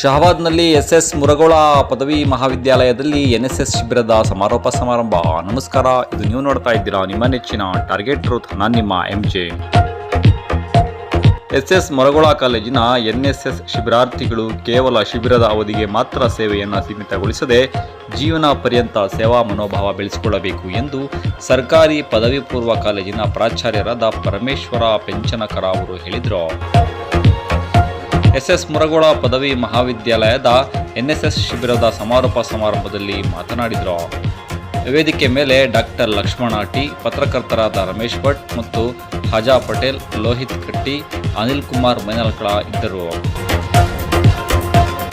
ಶಹಾಬಾದ್ನಲ್ಲಿ S S ಮುರಗೋಳ ಪದವಿ ಮಹಾವಿದ್ಯಾಲಯದಲ್ಲಿ NSS ಶಿಬಿರದ ಸಮಾರೋಪ ಸಮಾರಂಭ. ನಮಸ್ಕಾರ, ಇದು ನೀವು ನೋಡ್ತಾ ಇದ್ದೀರಾ ನಿಮ್ಮ ನೆಚ್ಚಿನ ಟಾರ್ಗೆಟ್ ಟ್ರೂತ್. ನಾನು ನಿಮ್ಮ ಎಂಜೆ. ಎಸ್ಎಸ್ ಮುರಗೋಳ ಕಾಲೇಜಿನ ಎನ್ಎಸ್ಎಸ್ ಶಿಬಿರಾರ್ಥಿಗಳು ಕೇವಲ ಶಿಬಿರದ ಅವಧಿಗೆ ಮಾತ್ರ ಸೇವೆಯನ್ನು ಸೀಮಿತಗೊಳಿಸದೆ ಜೀವನ ಪರ್ಯಂತ ಸೇವಾ ಮನೋಭಾವ ಬೆಳೆಸಿಕೊಳ್ಳಬೇಕು ಎಂದು ಸರ್ಕಾರಿ ಪದವಿ ಪೂರ್ವ ಕಾಲೇಜಿನ ಪ್ರಾಚಾರ್ಯರಾದ ಪರಮೇಶ್ವರ ಪೆಂಚನಕರ ಅವರು ಹೇಳಿದರು. ಎಸ್ಎಸ್ ಮುರಗೋಳ ಪದವಿ ಮಹಾವಿದ್ಯಾಲಯದ ಎನ್ಎಸ್ಎಸ್ ಶಿಬಿರದ ಸಮಾರೋಪ ಸಮಾರಂಭದಲ್ಲಿ ಮಾತನಾಡಿದರು. ವೇದಿಕೆ ಮೇಲೆ ಡಾಕ್ಟರ್ ಲಕ್ಷ್ಮಣ ಟಿ, ಪತ್ರಕರ್ತರಾದ ರಮೇಶ್ ಭಟ್ ಮತ್ತು ಹಾಜಾ ಪಟೇಲ್, ಲೋಹಿತ್ ಕಟ್ಟಿ, ಅನಿಲ್ ಕುಮಾರ್ ಮೈನಾಲ್ಕಳ ಇದ್ದರು.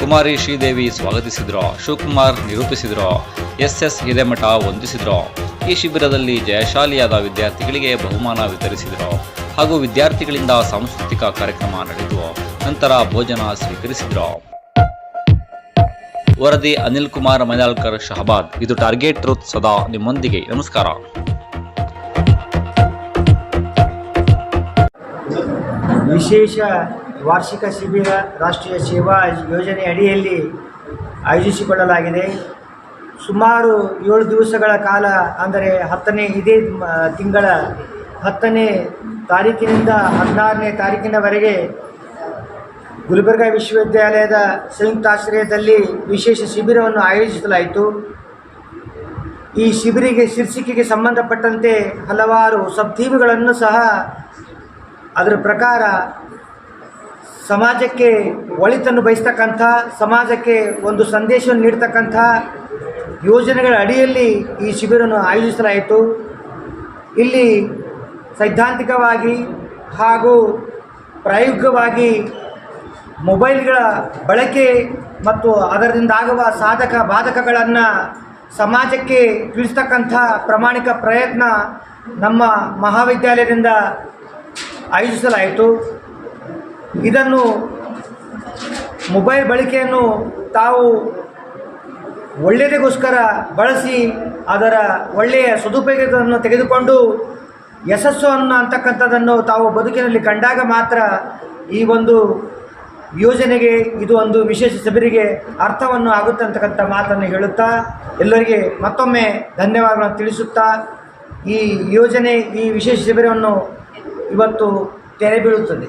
ಕುಮಾರಿ ಶ್ರೀದೇವಿ ಸ್ವಾಗತಿಸಿದರು. ಶಿವಕುಮಾರ್ ನಿರೂಪಿಸಿದರು. ಎಸ್ಎಸ್ ಹಿರೇಮಠ ವಂದಿಸಿದರು. ಈ ಶಿಬಿರದಲ್ಲಿ ಜಯಶಾಲಿಯಾದ ವಿದ್ಯಾರ್ಥಿಗಳಿಗೆ ಬಹುಮಾನ ವಿತರಿಸಿದರು ಹಾಗೂ ವಿದ್ಯಾರ್ಥಿಗಳಿಂದ ಸಾಂಸ್ಕೃತಿಕ ಕಾರ್ಯಕ್ರಮ ನಡೆದವು. ನಂತರ ಭೋಜನ ಸ್ವೀಕರಿಸಿದರು. ವರದಿ ಅನಿಲ್ ಕುಮಾರ್ ಮೈನಾಲ್ಕರ್, ಶಹಾಬಾದ್. ಇದು ಟಾರ್ಗೆಟ್ ಟ್ರೂತ್, ಸದಾ ನಿಮ್ಮೊಂದಿಗೆ. ನಮಸ್ಕಾರ. ವಿಶೇಷ ವಾರ್ಷಿಕ ಶಿಬಿರ ರಾಷ್ಟ್ರೀಯ ಸೇವಾ ಯೋಜನೆ ಅಡಿಯಲ್ಲಿ ಆಯೋಜಿಸಿಕೊಳ್ಳಲಾಗಿದೆ. ಸುಮಾರು 7 ದಿವಸಗಳ ಕಾಲ, ಅಂದರೆ ಇದೇ ತಿಂಗಳ 10ನೇ ತಾರೀಕಿನಿಂದ 16ನೇ ತಾರೀಕಿನವರೆಗೆ ಗುಲ್ಬರ್ಗಾ ವಿಶ್ವವಿದ್ಯಾಲಯದ ಸಂಯುಕ್ತಾಶ್ರಯದಲ್ಲಿ ವಿಶೇಷ ಶಿಬಿರವನ್ನು ಆಯೋಜಿಸಲಾಯಿತು. ಈ ಶಿಬಿರಿಗೆ ಶೀರ್ಷಿಕೆಗೆ ಸಂಬಂಧಪಟ್ಟಂತೆ ಹಲವಾರು ಸಬ್ಥೀಮ್ಗಳನ್ನು ಸಹ ಅದರ ಪ್ರಕಾರ ಸಮಾಜಕ್ಕೆ ಒಳಿತನ್ನು ಬಯಸ್ತಕ್ಕಂಥ, ಸಮಾಜಕ್ಕೆ ಒಂದು ಸಂದೇಶವನ್ನು ನೀಡ್ತಕ್ಕಂಥ ಯೋಜನೆಗಳ ಅಡಿಯಲ್ಲಿ ಈ ಶಿಬಿರವನ್ನು ಆಯೋಜಿಸಲಾಯಿತು. ಇಲ್ಲಿ ಸೈದ್ಧಾಂತಿಕವಾಗಿ ಹಾಗೂ ಪ್ರಾಯೋಗಿಕವಾಗಿ ಮೊಬೈಲ್ಗಳ ಬಳಕೆ ಮತ್ತು ಅದರಿಂದ ಆಗುವ ಸಾಧಕ ಬಾಧಕಗಳನ್ನು ಸಮಾಜಕ್ಕೆ ತಿಳಿಸ್ತಕ್ಕಂಥ ಪ್ರಾಮಾಣಿಕ ಪ್ರಯತ್ನ ನಮ್ಮ ಮಹಾವಿದ್ಯಾಲಯದಿಂದ ಆಯೋಜಿಸಲಾಯಿತು. ಇದನ್ನು ಮೊಬೈಲ್ ಬಳಕೆಯನ್ನು ತಾವು ಒಳ್ಳೆಯದಕ್ಕೋಸ್ಕರ ಬಳಸಿ ಅದರ ಒಳ್ಳೆಯ ಸದುಪಯೋಗವನ್ನು ತೆಗೆದುಕೊಂಡು ಯಶಸ್ಸು ಅಂತಕ್ಕಂಥದ್ದನ್ನು ತಾವು ಬದುಕಿನಲ್ಲಿ ಕಂಡಾಗ ಮಾತ್ರ ಈ ಒಂದು ಯೋಜನೆಗೆ, ಇದು ಒಂದು ವಿಶೇಷ ಶಿಬಿರಿಗೆ ಅರ್ಥವನ್ನು ಆಗುತ್ತೆ ಅಂತಕ್ಕಂಥ ಮಾತನ್ನು ಹೇಳುತ್ತಾ ಎಲ್ಲರಿಗೆ ಮತ್ತೊಮ್ಮೆ ಧನ್ಯವಾದಗಳನ್ನು ತಿಳಿಸುತ್ತಾ ಈ ಯೋಜನೆ, ಈ ವಿಶೇಷ ಶಿಬಿರವನ್ನು ಇವತ್ತು ತೆರೆ ಬೀಳುತ್ತದೆ.